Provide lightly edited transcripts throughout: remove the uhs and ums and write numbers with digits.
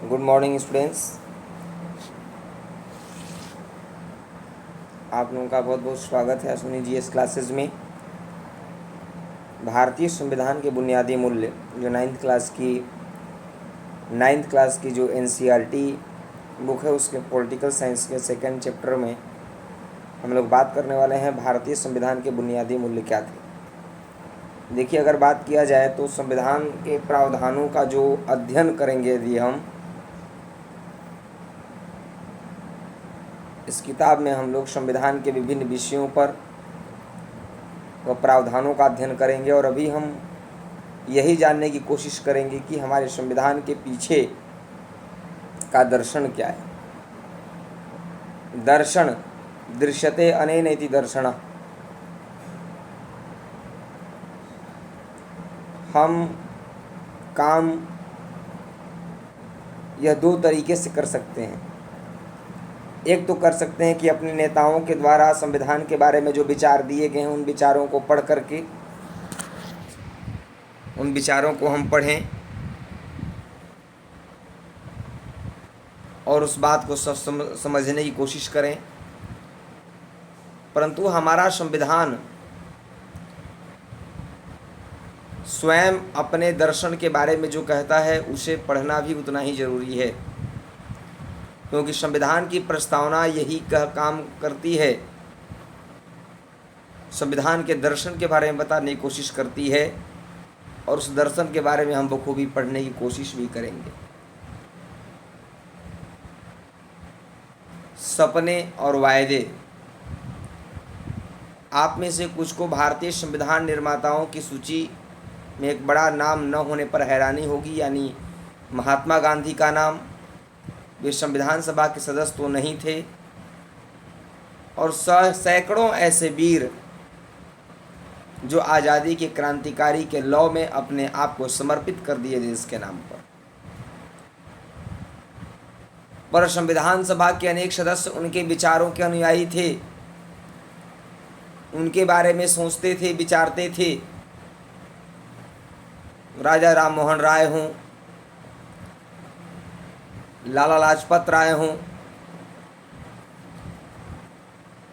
Good morning students. आप लोगों का बहुत बहुत स्वागत है अश्विनी जीएस क्लासेस में। भारतीय संविधान के बुनियादी मूल्य जो नाइन्थ क्लास की जो एनसीईआरटी बुक है उसके पॉलिटिकल साइंस के सेकंड चैप्टर में हम लोग बात करने वाले हैं भारतीय संविधान के बुनियादी मूल्य क्या थे। देखिए, अगर बात किया जाए तो संविधान के प्रावधानों का जो अध्ययन करेंगे यदि हम इस किताब में हम लोग संविधान के विभिन्न विषयों पर व प्रावधानों का अध्ययन करेंगे और अभी हम यही जानने की कोशिश करेंगे कि हमारे संविधान के पीछे का दर्शन क्या है। दर्शन दृश्यते अनेन इति दर्शनः। हम काम यह दो तरीके से कर सकते हैं। एक तो कर सकते हैं कि अपने नेताओं के द्वारा संविधान के बारे में जो विचार दिए गए हैं उन विचारों को पढ़ करके उन विचारों को हम पढ़ें और उस बात को समझने की कोशिश करें। परंतु हमारा संविधान स्वयं अपने दर्शन के बारे में जो कहता है उसे पढ़ना भी उतना ही जरूरी है, क्योंकि संविधान की प्रस्तावना यही काम करती है, संविधान के दर्शन के बारे में बताने की कोशिश करती है और उस दर्शन के बारे में हम बखूबी पढ़ने की कोशिश भी करेंगे। सपने और वायदे। आप में से कुछ को भारतीय संविधान निर्माताओं की सूची में एक बड़ा नाम न होने पर हैरानी होगी, यानी महात्मा गांधी का नाम। वे संविधान सभा के सदस्य तो नहीं थे और सैकड़ों ऐसे वीर जो आज़ादी के क्रांतिकारी के लौ में अपने आप को समर्पित कर दिए देश के नाम पर संविधान सभा के अनेक सदस्य उनके विचारों के अनुयायी थे, उनके बारे में सोचते थे, विचारते थे। राजा राम मोहन राय हों, लाला लाजपत राय हों,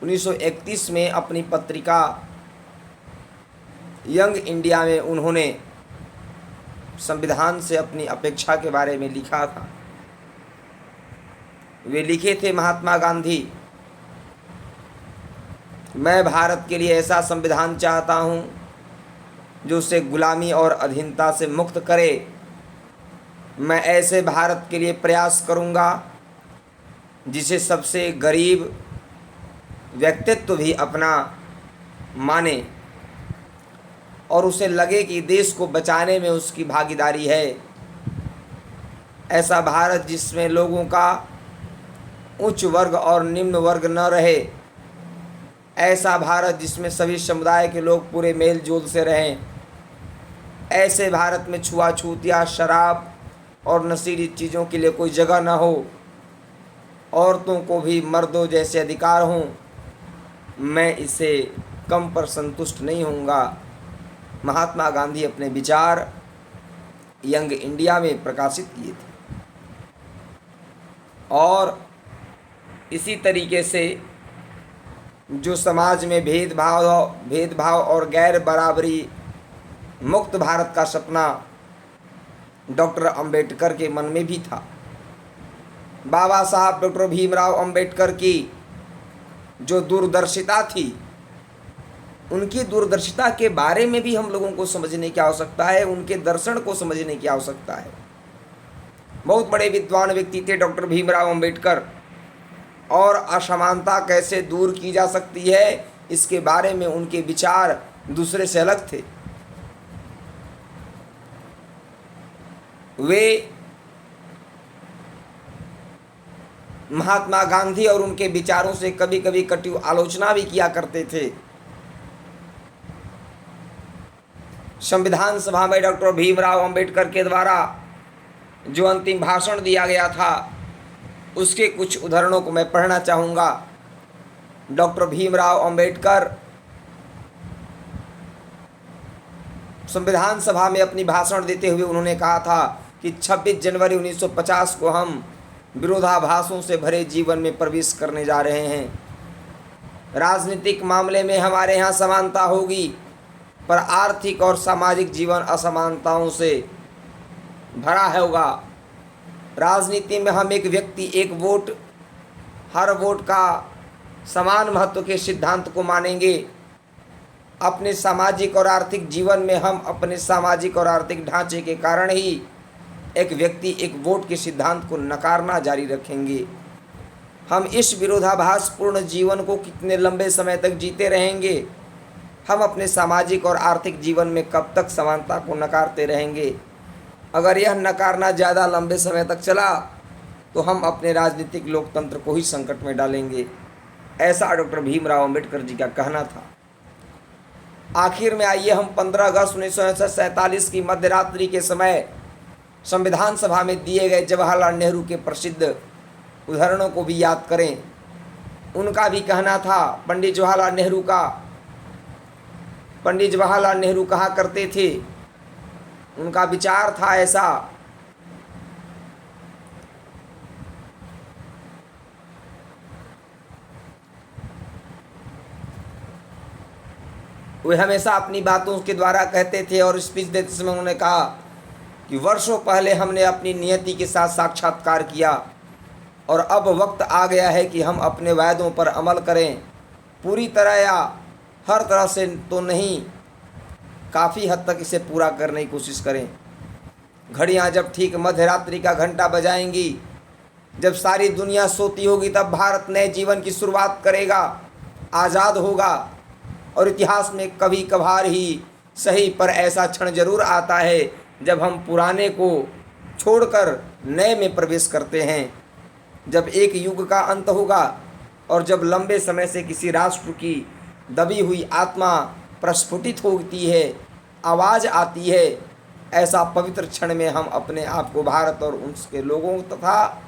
1931 में अपनी पत्रिका यंग इंडिया में उन्होंने संविधान से अपनी अपेक्षा के बारे में लिखा था। वे लिखे थे, महात्मा गांधी, मैं भारत के लिए ऐसा संविधान चाहता हूं जो उसे गुलामी और अधीनता से मुक्त करे। मैं ऐसे भारत के लिए प्रयास करूंगा जिसे सबसे गरीब व्यक्तित्व भी अपना माने और उसे लगे कि देश को बचाने में उसकी भागीदारी है। ऐसा भारत जिसमें लोगों का उच्च वर्ग और निम्न वर्ग न रहे। ऐसा भारत जिसमें सभी समुदाय के लोग पूरे मेल जोल से रहें। ऐसे भारत में छुआछूत या शराब और नशीली चीज़ों के लिए कोई जगह न हो। औरतों को भी मर्दों जैसे अधिकार हों। मैं इसे कम पर संतुष्ट नहीं होऊंगा। महात्मा गांधी अपने विचार यंग इंडिया में प्रकाशित किए थे और इसी तरीके से जो समाज में भेदभाव और गैर बराबरी मुक्त भारत का सपना डॉक्टर अंबेडकर के मन में भी था। बाबा साहब डॉक्टर भीमराव अंबेडकर की जो दूरदर्शिता थी, उनकी दूरदर्शिता के बारे में भी हम लोगों को समझने की आवश्यकता है, उनके दर्शन को समझने की आवश्यकता है। बहुत बड़े विद्वान व्यक्ति थे डॉक्टर भीमराव अंबेडकर और असमानता कैसे दूर की जा सकती है इसके बारे में उनके विचार दूसरे से अलग थे। वे महात्मा गांधी और उनके विचारों से कभी कभी कटु आलोचना भी किया करते थे। संविधान सभा में डॉक्टर भीमराव अंबेडकर के द्वारा जो अंतिम भाषण दिया गया था उसके कुछ उदाहरणों को मैं पढ़ना चाहूँगा। डॉक्टर भीमराव अंबेडकर संविधान सभा में अपनी भाषण देते हुए उन्होंने कहा था, कि 26 जनवरी 1950 को हम विरोधाभासों से भरे जीवन में प्रवेश करने जा रहे हैं। राजनीतिक मामले में हमारे यहाँ समानता होगी, पर आर्थिक और सामाजिक जीवन असमानताओं से भरा होगा। राजनीति में हम एक व्यक्ति एक वोट, हर वोट का समान महत्व के सिद्धांत को मानेंगे। अपने सामाजिक और आर्थिक जीवन में हम अपने सामाजिक और आर्थिक ढांचे के कारण ही एक व्यक्ति एक वोट के सिद्धांत को नकारना जारी रखेंगे। हम इस विरोधाभासपूर्ण जीवन को कितने लंबे समय तक जीते रहेंगे? हम अपने सामाजिक और आर्थिक जीवन में कब तक समानता को नकारते रहेंगे? अगर यह नकारना ज़्यादा लंबे समय तक चला तो हम अपने राजनीतिक लोकतंत्र को ही संकट में डालेंगे। ऐसा डॉक्टर भीमराव अंबेडकर जी का कहना था। आखिर में आइए हम 15 अगस्त 1947 की मध्यरात्रि के समय संविधान सभा में दिए गए जवाहरलाल नेहरू के प्रसिद्ध उदाहरणों को भी याद करें। उनका भी कहना था, पंडित जवाहरलाल नेहरू कहा करते थे, उनका विचार था ऐसा, वे हमेशा अपनी बातों के द्वारा कहते थे और स्पीच देते समय उन्होंने कहा कि वर्षों पहले हमने अपनी नियति के साथ साक्षात्कार किया और अब वक्त आ गया है कि हम अपने वायदों पर अमल करें। पूरी तरह या हर तरह से तो नहीं, काफ़ी हद तक इसे पूरा करने की कोशिश करें। घड़ियां जब ठीक मध्यरात्रि का घंटा बजाएंगी, जब सारी दुनिया सोती होगी, तब भारत नए जीवन की शुरुआत करेगा, आज़ाद होगा। और इतिहास में कभी कभार ही सही, पर ऐसा क्षण जरूर आता है जब हम पुराने को छोड़कर नए में प्रवेश करते हैं। जब एक युग का अंत होगा और जब लंबे समय से किसी राष्ट्र की दबी हुई आत्मा प्रस्फुटित होती है, आवाज़ आती है, ऐसा पवित्र क्षण में हम अपने आप को भारत और उसके लोगों तथा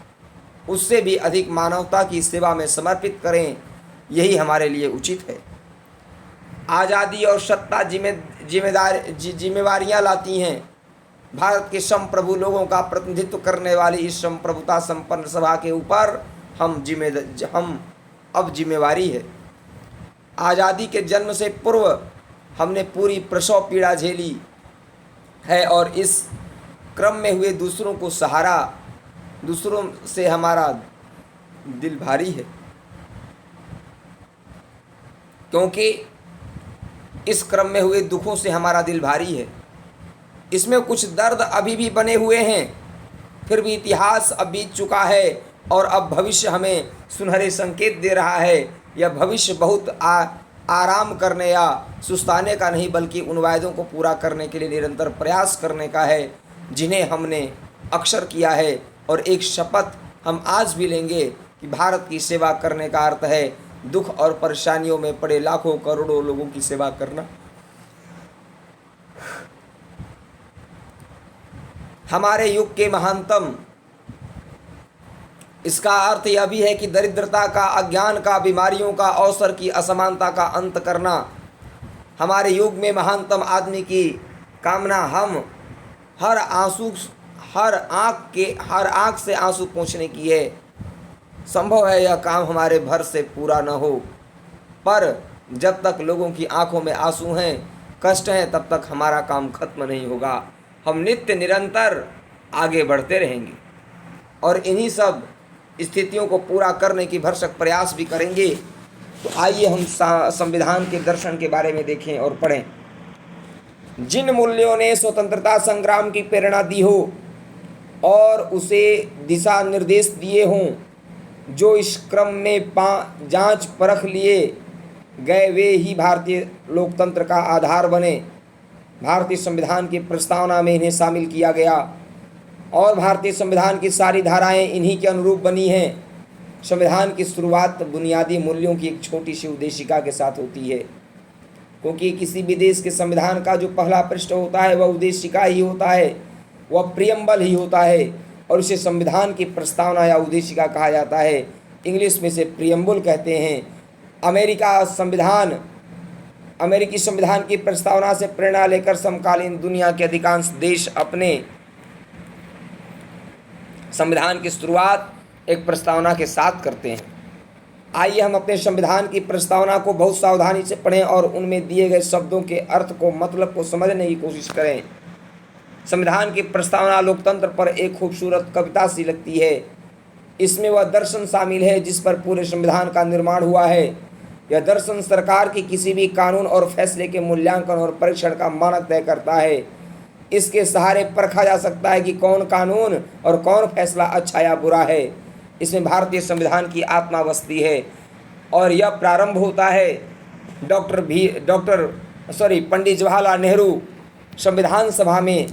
उससे भी अधिक मानवता की सेवा में समर्पित करें। यही हमारे लिए उचित है। आज़ादी और सत्ता जिम्मेवारियाँ लाती हैं। भारत के संप्रभु लोगों का प्रतिनिधित्व करने वाली इस संप्रभुता संपन्न सभा के ऊपर हम अब जिम्मेवारी है। आज़ादी के जन्म से पूर्व हमने पूरी प्रसव पीड़ा झेली है और इस क्रम में हुए दूसरों से हमारा दिल भारी है, क्योंकि इस क्रम में हुए दुखों से हमारा दिल भारी है। इसमें कुछ दर्द अभी भी बने हुए हैं, फिर भी इतिहास अब बीत चुका है और अब भविष्य हमें सुनहरे संकेत दे रहा है। यह भविष्य बहुत आराम करने या सुस्ताने का नहीं, बल्कि उन वायदों को पूरा करने के लिए निरंतर प्रयास करने का है जिन्हें हमने अक्सर किया है। और एक शपथ हम आज भी लेंगे कि भारत की सेवा करने का अर्थ है दुख और परेशानियों में पड़े लाखों करोड़ों लोगों की सेवा करना। हमारे युग के महानतम, इसका अर्थ यह भी है कि दरिद्रता का, अज्ञान का, बीमारियों का, अवसर की असमानता का अंत करना। हमारे युग में महानतम आदमी की कामना हम हर आंख से आंसू पोंछने की है। संभव है यह काम हमारे भर से पूरा न हो, पर जब तक लोगों की आंखों में आंसू हैं, कष्ट हैं, तब तक हमारा काम खत्म नहीं होगा। हम नित्य निरंतर आगे बढ़ते रहेंगे और इन्हीं सब स्थितियों को पूरा करने की भरसक प्रयास भी करेंगे। तो आइए हम संविधान के दर्शन के बारे में देखें और पढ़ें। जिन मूल्यों ने स्वतंत्रता संग्राम की प्रेरणा दी हो और उसे दिशा निर्देश दिए हों, जो इस क्रम में जांच परख लिए गए, वे ही भारतीय लोकतंत्र का आधार बने। भारतीय संविधान की प्रस्तावना में इन्हें शामिल किया गया और भारतीय संविधान की सारी धाराएं इन्हीं के अनुरूप बनी हैं। संविधान की शुरुआत बुनियादी मूल्यों की एक छोटी सी उद्देशिका के साथ होती है, क्योंकि किसी भी देश के संविधान का जो पहला पृष्ठ होता है वह उद्देशिका ही होता है, वह प्रियम्बल ही होता है और उसे संविधान की प्रस्तावना या उद्देशिका कहा जाता है। इंग्लिश में से प्रियम्बल कहते हैं। अमेरिकी संविधान की प्रस्तावना से प्रेरणा लेकर समकालीन दुनिया के अधिकांश देश अपने संविधान की शुरुआत एक प्रस्तावना के साथ करते हैं। आइए हम अपने संविधान की प्रस्तावना को बहुत सावधानी से पढ़ें और उनमें दिए गए शब्दों के अर्थ को, मतलब को समझने की कोशिश करें। संविधान की प्रस्तावना लोकतंत्र पर एक खूबसूरत कविता सी लगती है। इसमें वह दर्शन शामिल है जिस पर पूरे संविधान का निर्माण हुआ है। यह दर्शन सरकार की किसी भी कानून और फैसले के मूल्यांकन और परीक्षण का मानक तय करता है। इसके सहारे परखा जा सकता है कि कौन कानून और कौन फैसला अच्छा या बुरा है। इसमें भारतीय संविधान की आत्मा बसती है और यह प्रारंभ होता है पंडित जवाहरलाल नेहरू संविधान सभा में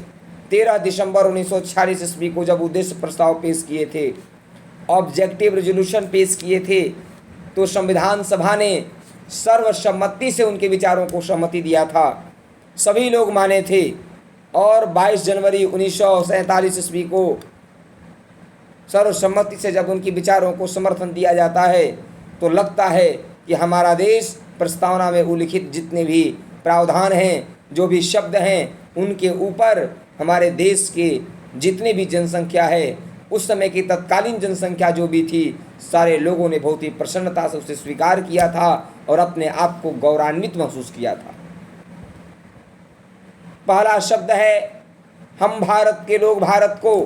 13 दिसंबर 1946 ईस्वी को जब उद्देश्य प्रस्ताव पेश किए थे, ऑब्जेक्टिव रेजोल्यूशन पेश किए थे, तो संविधान सभा ने सर्वसम्मति से उनके विचारों को सहमति दिया था। सभी लोग माने थे और 22 जनवरी 1947 ईस्वी को सर्वसम्मति से जब उनके विचारों को समर्थन दिया जाता है तो लगता है कि हमारा देश प्रस्तावना में उल्लिखित जितने भी प्रावधान हैं, जो भी शब्द हैं, उनके ऊपर हमारे देश के जितने भी जनसंख्या है, उस समय की तत्कालीन जनसंख्या जो भी थी, सारे लोगों ने बहुत ही प्रसन्नता से उसे स्वीकार किया था और अपने आप को गौरवान्वित महसूस किया था। पहला शब्द है हम भारत के लोग भारत को।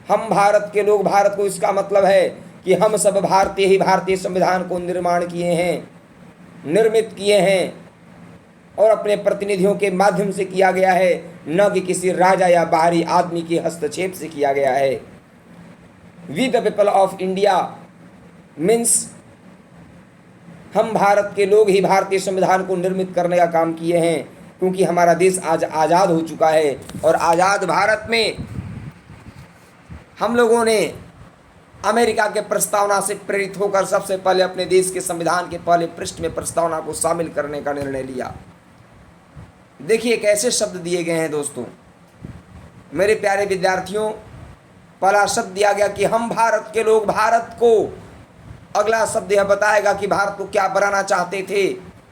हम भारत के लोग भारत को, इसका मतलब है कि हम सब भारतीय ही भारतीय संविधान को निर्माण किए हैं, निर्मित किए हैं और अपने प्रतिनिधियों के माध्यम से किया गया है, न कि किसी राजा या बाहरी आदमी के हस्तक्षेप से किया गया है। We the people of India means हम भारत के लोग ही भारतीय संविधान को निर्मित करने का काम किए हैं, क्योंकि हमारा देश आज आज़ाद हो चुका है और आज़ाद भारत में हम लोगों ने अमेरिका के प्रस्तावना से प्रेरित होकर सबसे पहले अपने देश के संविधान के पहले पृष्ठ में प्रस्तावना को शामिल करने का निर्णय लिया। देखिए कैसे शब्द दिए गए हैं दोस्तों। मेरे प्यारे विद्यार्थियों, पहला शब्द दिया गया कि हम भारत के लोग भारत को। अगला शब्द यह बताएगा कि भारत को क्या बनाना चाहते थे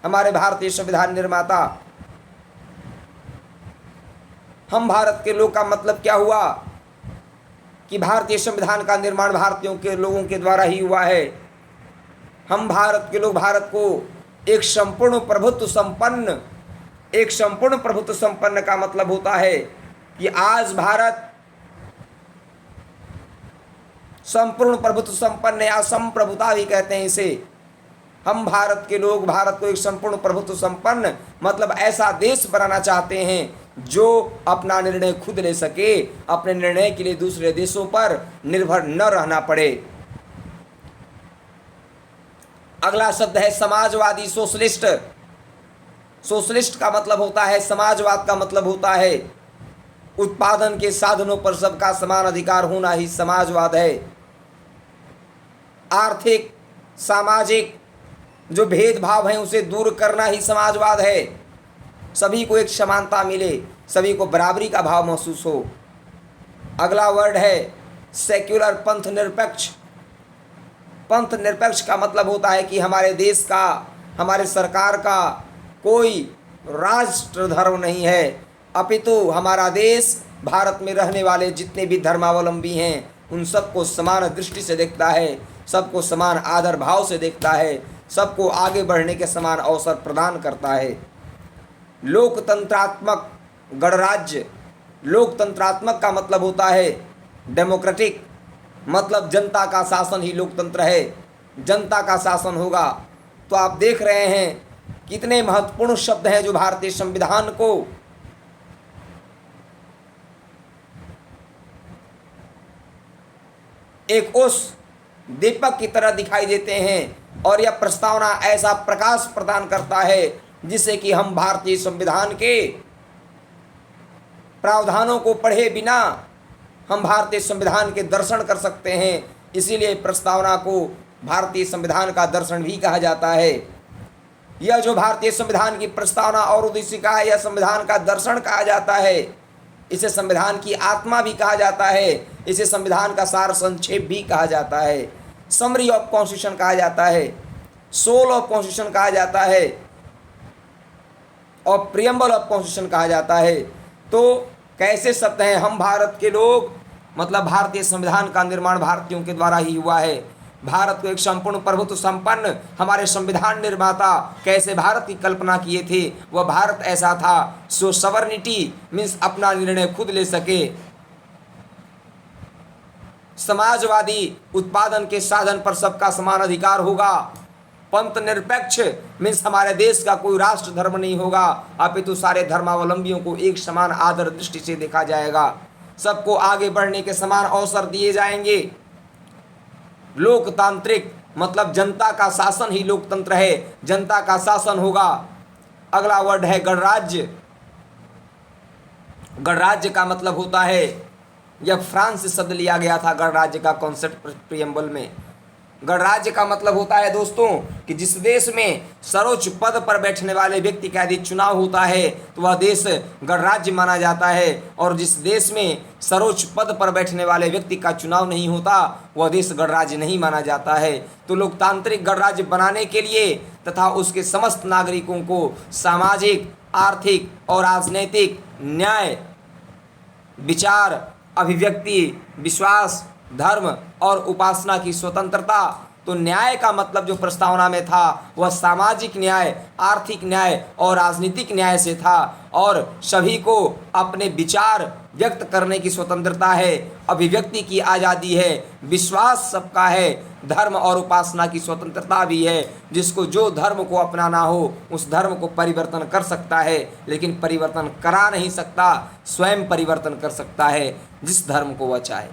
हमारे भारतीय संविधान निर्माता। हम भारत के लोग का मतलब क्या हुआ कि भारतीय संविधान का निर्माण भारतीयों के लोगों के द्वारा ही हुआ है। हम भारत के लोग भारत को एक संपूर्ण प्रभुत्व संपन्न का मतलब होता है कि आज भारत संपूर्ण प्रभुत्व संपन्न या संप्रभुता भी कहते हैं इसे। हम भारत के लोग भारत को एक संपूर्ण प्रभुत्व संपन्न मतलब ऐसा देश बनाना चाहते हैं जो अपना निर्णय खुद ले सके, अपने निर्णय के लिए दूसरे देशों पर निर्भर न रहना पड़े। अगला शब्द है समाजवादी सोशलिस्ट। सोशलिस्ट का मतलब होता है, समाजवाद का मतलब होता है उत्पादन के साधनों पर सबका समान अधिकार होना ही समाजवाद है। आर्थिक सामाजिक जो भेदभाव है उसे दूर करना ही समाजवाद है। सभी को एक समानता मिले, सभी को बराबरी का भाव महसूस हो। अगला वर्ड है सेक्युलर, पंथ निरपेक्ष। पंथ निरपेक्ष का मतलब होता है कि हमारे देश का, हमारे सरकार का कोई राष्ट्र धर्म नहीं है, अपितु हमारा देश भारत में रहने वाले जितने भी धर्मावलंबी हैं उन सबको समान दृष्टि से देखता है, सबको समान आदर भाव से देखता है, सबको आगे बढ़ने के समान अवसर प्रदान करता है। लोकतंत्रात्मक गणराज्य। लोकतंत्रात्मक का मतलब होता है डेमोक्रेटिक, मतलब जनता का शासन ही लोकतंत्र है। जनता का शासन होगा तो आप देख रहे हैं कितने महत्वपूर्ण शब्द हैं जो भारतीय संविधान को एक उस दीपक की तरह दिखाई देते हैं और यह प्रस्तावना ऐसा प्रकाश प्रदान करता है जिससे कि हम भारतीय संविधान के प्रावधानों को पढ़े बिना हम भारतीय संविधान के दर्शन कर सकते हैं। इसीलिए प्रस्तावना को भारतीय संविधान का दर्शन भी कहा जाता है। यह जो भारतीय संविधान की प्रस्तावना और उद्देशिका है, यह संविधान का दर्शन कहा जाता है। इसे संविधान की आत्मा भी कहा जाता है, इसे संविधान का सार संक्षेप भी कहा जाता है, समरी ऑफ कॉन्स्टिट्यूशन कहा जाता है, सोल ऑफ कॉन्स्टिट्यूशन कहा जाता है और प्रियम्बल ऑफ कॉन्स्टिट्यूशन कहा जाता है। तो कैसे शब्द हैं हम भारत के लोग मतलब भारतीय संविधान का निर्माण भारतीयों के द्वारा ही हुआ है। भारत को एक संपूर्ण प्रभुत्व संपन्न हमारे संविधान निर्माता कैसे भारत की कल्पना किए थे, वह भारत ऐसा था सो सवर्निटी मीन्स अपना निर्णय खुद ले सके, समाजवादी उत्पादन के साधन पर सबका समान अधिकार होगा, पंथ निरपेक्ष मीन्स हमारे देश का कोई राष्ट्र धर्म नहीं होगा अपितु सारे धर्मावलंबियों को एक समान आदर दृष्टि से देखा जाएगा, सबको आगे बढ़ने के समान अवसर दिए जाएंगे। लोकतांत्रिक मतलब जनता का शासन ही लोकतंत्र है, जनता का शासन होगा। अगला वर्ड है गणराज्य। गणराज्य का मतलब होता है, यह फ्रांस से शब्द लिया गया था गणराज्य का कॉन्सेप्ट प्रियम्बल में। गणराज्य का मतलब होता है दोस्तों कि जिस देश में सर्वोच्च पद पर बैठने वाले व्यक्ति का यदि चुनाव होता है तो वह देश गणराज्य माना जाता है, और जिस देश में सर्वोच्च पद पर बैठने वाले व्यक्ति का चुनाव नहीं होता वह देश गणराज्य नहीं माना जाता है। तो लोकतांत्रिक गणराज्य बनाने के लिए तथा उसके समस्त नागरिकों को सामाजिक, आर्थिक और राजनैतिक न्याय, विचार, अभिव्यक्ति, विश्वास, धर्म और उपासना की स्वतंत्रता। तो न्याय का मतलब जो प्रस्तावना में था वह सामाजिक न्याय, आर्थिक न्याय और राजनीतिक न्याय से था, और सभी को अपने विचार व्यक्त करने की स्वतंत्रता है, अभिव्यक्ति की आज़ादी है, विश्वास सबका है, धर्म और उपासना की स्वतंत्रता भी है। जिसको जो धर्म को अपनाना हो उस धर्म को परिवर्तन कर सकता है, लेकिन परिवर्तन करा नहीं सकता, स्वयं परिवर्तन कर सकता है जिस धर्म को वह चाहे।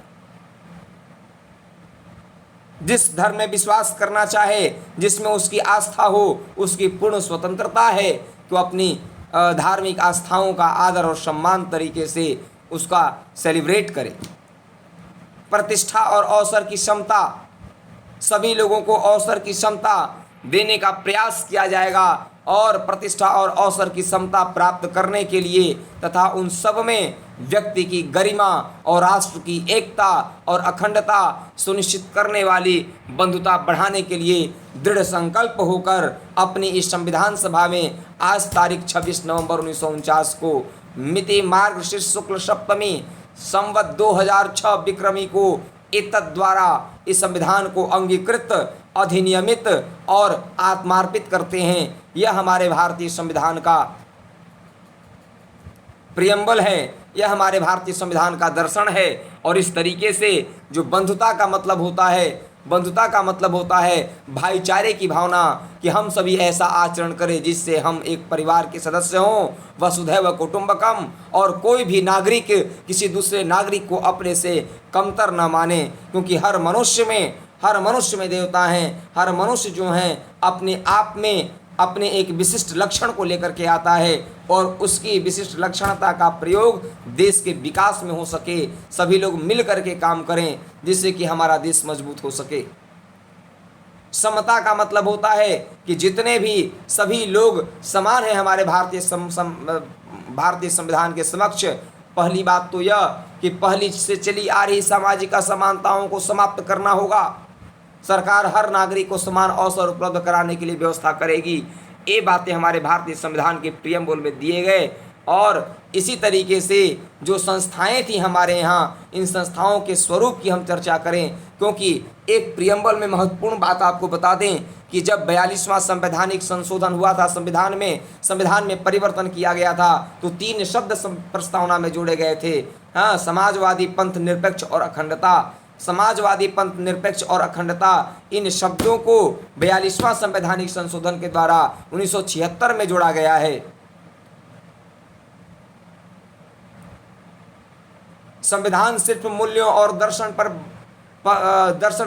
जिस धर्म में विश्वास करना चाहे, जिसमें उसकी आस्था हो, उसकी पूर्ण स्वतंत्रता है कि वो अपनी धार्मिक आस्थाओं का आदर और सम्मान तरीके से उसका सेलिब्रेट करे। प्रतिष्ठा और अवसर की समता, सभी लोगों को अवसर की समता देने का प्रयास किया जाएगा, और प्रतिष्ठा और अवसर की समता प्राप्त करने के लिए तथा उन सब में व्यक्ति की गरिमा और राष्ट्र की एकता और अखंडता सुनिश्चित करने वाली बंधुता बढ़ाने के लिए दृढ़ संकल्प होकर अपनी इस संविधान सभा में आज तारीख 26 नवंबर 1949 को मिति मार्गशीर्ष शुक्ल सप्तमी संवत 2006 विक्रमी को एतद् द्वारा इस संविधान को अंगीकृत, अधिनियमित और आत्मार्पित करते हैं। यह हमारे भारतीय संविधान का प्रियम्बल है, यह हमारे भारतीय संविधान का दर्शन है। और इस तरीके से जो बंधुता का मतलब होता है, बंधुता का मतलब होता है भाईचारे की भावना, कि हम सभी ऐसा आचरण करें जिससे हम एक परिवार के सदस्य हों, वसुधैव कुटुंबकम, और कोई भी नागरिक किसी दूसरे नागरिक को अपने से कमतर न माने, क्योंकि हर मनुष्य में देवता हैं, हर मनुष्य जो हैं अपने आप में अपने एक विशिष्ट लक्षण को लेकर के आता है, और उसकी विशिष्ट लक्षणता का प्रयोग देश के विकास में हो सके। सभी लोग मिल करके काम करें जिससे कि हमारा देश मजबूत हो सके। समता का मतलब होता है कि जितने भी सभी लोग समान हैं हमारे भारतीय संविधान के समक्ष। पहली बात तो यह कि पहली से चली आ रही सामाजिक असमानताओं को समाप्त करना होगा। सरकार हर नागरिक को समान अवसर उपलब्ध कराने के लिए व्यवस्था करेगी। ये बातें हमारे भारतीय संविधान के प्रियम्बल में दिए गए। और इसी तरीके से जो संस्थाएं थी हमारे यहाँ, इन संस्थाओं के स्वरूप की हम चर्चा करें, क्योंकि एक प्रियम्बल में महत्वपूर्ण बात आपको बता दें कि जब 42वां संवैधानिक संशोधन हुआ था, संविधान में परिवर्तन किया गया था, तो 3 शब्द प्रस्तावना में जोड़े गए थे। हाँ, समाजवादी, पंथ निरपेक्ष और अखंडता। समाजवादी, पंथ निरपेक्ष और अखंडता, इन शब्दों को 42वां संवैधानिक संशोधन के द्वारा 1976 में जोड़ा गया है। संविधान सिर्फ मूल्यों और दर्शन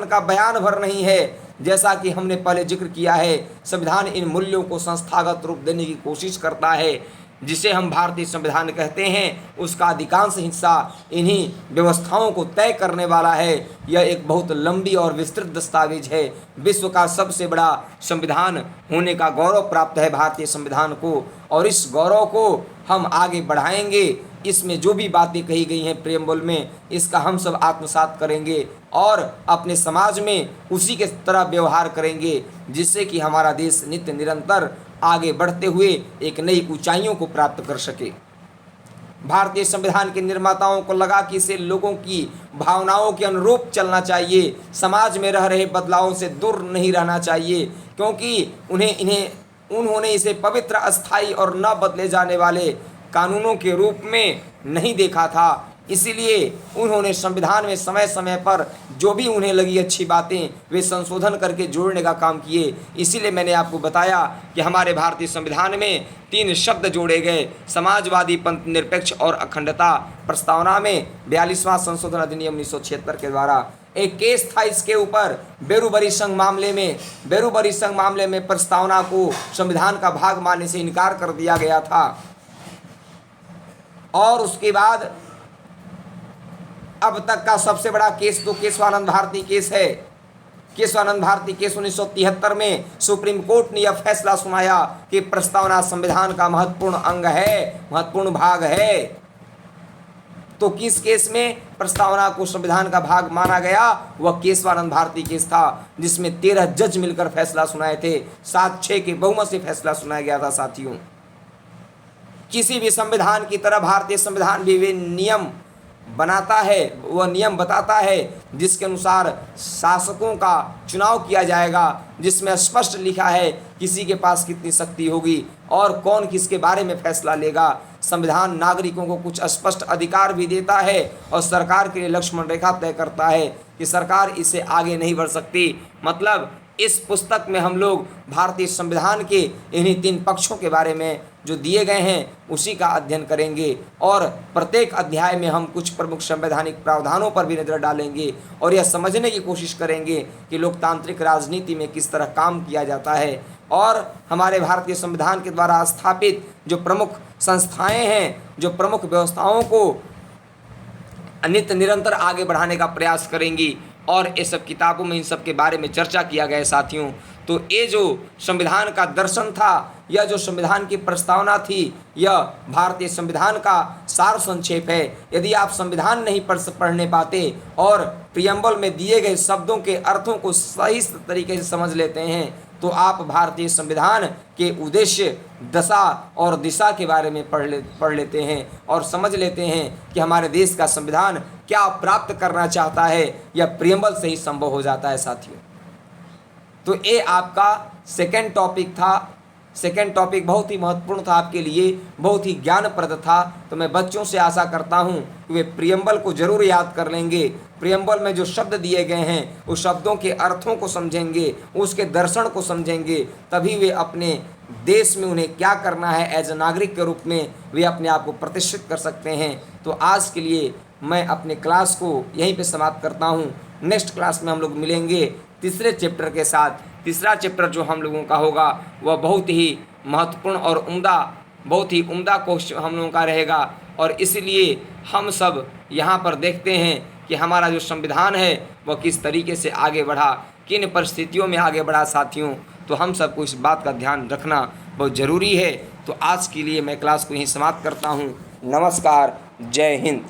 का बयान भर नहीं है, जैसा कि हमने पहले जिक्र किया है। संविधान इन मूल्यों को संस्थागत रूप देने की कोशिश करता है। जिसे हम भारतीय संविधान कहते हैं, उसका अधिकांश हिस्सा इन्हीं व्यवस्थाओं को तय करने वाला है। यह एक बहुत लंबी और विस्तृत दस्तावेज है। विश्व का सबसे बड़ा संविधान होने का गौरव प्राप्त है भारतीय संविधान को, और इस गौरव को हम आगे बढ़ाएंगे। इसमें जो भी बातें कही गई हैं प्रियम्बल में, इसका हम सब आत्मसात करेंगे और अपने समाज में उसी के तरह व्यवहार करेंगे, जिससे कि हमारा देश नित्य निरंतर आगे बढ़ते हुए एक नई ऊंचाइयों को प्राप्त कर सके। भारतीय संविधान के निर्माताओं को लगा कि इसे लोगों की भावनाओं के अनुरूप चलना चाहिए, समाज में रह रहे बदलावों से दूर नहीं रहना चाहिए, क्योंकि उन्होंने इसे पवित्र, अस्थायी और न बदले जाने वाले कानूनों के रूप में नहीं देखा था। इसीलिए उन्होंने संविधान में समय समय पर जो भी उन्हें लगी अच्छी बातें वे संशोधन करके जोड़ने का काम किए। इसीलिए मैंने आपको बताया कि हमारे भारतीय संविधान में 3 शब्द जोड़े गए, समाजवादी, पंथ निरपेक्ष और अखंडता। प्रस्तावना में 42वां संशोधन अधिनियम 1976 के द्वारा एक केस था इसके ऊपर, बेरूबरी संघ मामले में प्रस्तावना को संविधान का भाग मानने से इनकार कर दिया गया था। और उसके बाद अब तक का सबसे बड़ा केस तो केशवानंद भारती केस है। केशवानंद भारती केस 1973 में सुप्रीम कोर्ट ने यह फैसला सुनाया कि प्रस्तावना संविधान का महत्वपूर्ण अंग है, महत्वपूर्ण भाग है। तो किस केस में प्रस्तावना को संविधान का भाग माना गया? वह केशवानंद भारती केस था, जिसमें 13 जज मिलकर फैसला सुनाए थे। 7-6 के बहुमत से फैसला सुनाया गया था। साथियों, किसी भी संविधान की तरह भारतीय संविधान भी वे नियम बनाता है, वह नियम बताता है जिसके अनुसार शासकों का चुनाव किया जाएगा, जिसमें स्पष्ट लिखा है किसी के पास कितनी शक्ति होगी और कौन किसके बारे में फैसला लेगा। संविधान नागरिकों को कुछ स्पष्ट अधिकार भी देता है और सरकार के लिए लक्ष्मण रेखा तय करता है कि सरकार इससे आगे नहीं बढ़ सकती। मतलब इस पुस्तक में हम लोग भारतीय संविधान के इन्हीं 3 पक्षों के बारे में जो दिए गए हैं उसी का अध्ययन करेंगे और प्रत्येक अध्याय में हम कुछ प्रमुख संवैधानिक प्रावधानों पर भी नज़र डालेंगे और यह समझने की कोशिश करेंगे कि लोकतांत्रिक राजनीति में किस तरह काम किया जाता है और हमारे भारतीय संविधान के द्वारा स्थापित जो प्रमुख संस्थाएं हैं, जो प्रमुख व्यवस्थाओं को नित्य निरंतर आगे बढ़ाने का प्रयास करेंगी। और ये सब किताबों में इन सब के बारे में चर्चा किया गया है। साथियों, तो ये जो संविधान का दर्शन था, यह जो संविधान की प्रस्तावना थी, यह भारतीय संविधान का सार संक्षेप है। यदि आप संविधान नहीं पढ़ने पाते और प्रियम्बल में दिए गए शब्दों के अर्थों को सही तरीके से समझ लेते हैं तो आप भारतीय संविधान के उद्देश्य, दशा और दिशा के बारे में पढ़ लेते हैं और समझ लेते हैं कि हमारे देश का संविधान क्या प्राप्त करना चाहता है। यह प्रियम्बल से ही संभव हो जाता है। साथियों, तो ये आपका सेकंड टॉपिक था। सेकंड टॉपिक बहुत ही महत्वपूर्ण था आपके लिए, बहुत ही ज्ञानप्रद था। तो मैं बच्चों से आशा करता हूँ कि वे प्रियम्बल को जरूर याद कर लेंगे। प्रियम्बल में जो शब्द दिए गए हैं उस शब्दों के अर्थों को समझेंगे, उसके दर्शन को समझेंगे, तभी वे अपने देश में उन्हें क्या करना है एज ए नागरिक के रूप में वे अपने आप को प्रतिष्ठित कर सकते हैं। तो आज के लिए मैं अपने क्लास को यहीं पे समाप्त करता हूँ। नेक्स्ट क्लास में हम लोग मिलेंगे तीसरे चैप्टर के साथ। तीसरा चैप्टर जो हम लोगों का होगा वह बहुत ही महत्वपूर्ण और बहुत ही उम्दा क्वेश्चन हम लोगों का रहेगा और इसलिए हम सब यहाँ पर देखते हैं कि हमारा जो संविधान है वह किस तरीके से आगे बढ़ा, किन परिस्थितियों में आगे बढ़ा। साथियों, तो हम सबको इस बात का ध्यान रखना बहुत ज़रूरी है। तो आज के लिए मैं क्लास को यहीं समाप्त करता हूँ। नमस्कार, जय हिंद।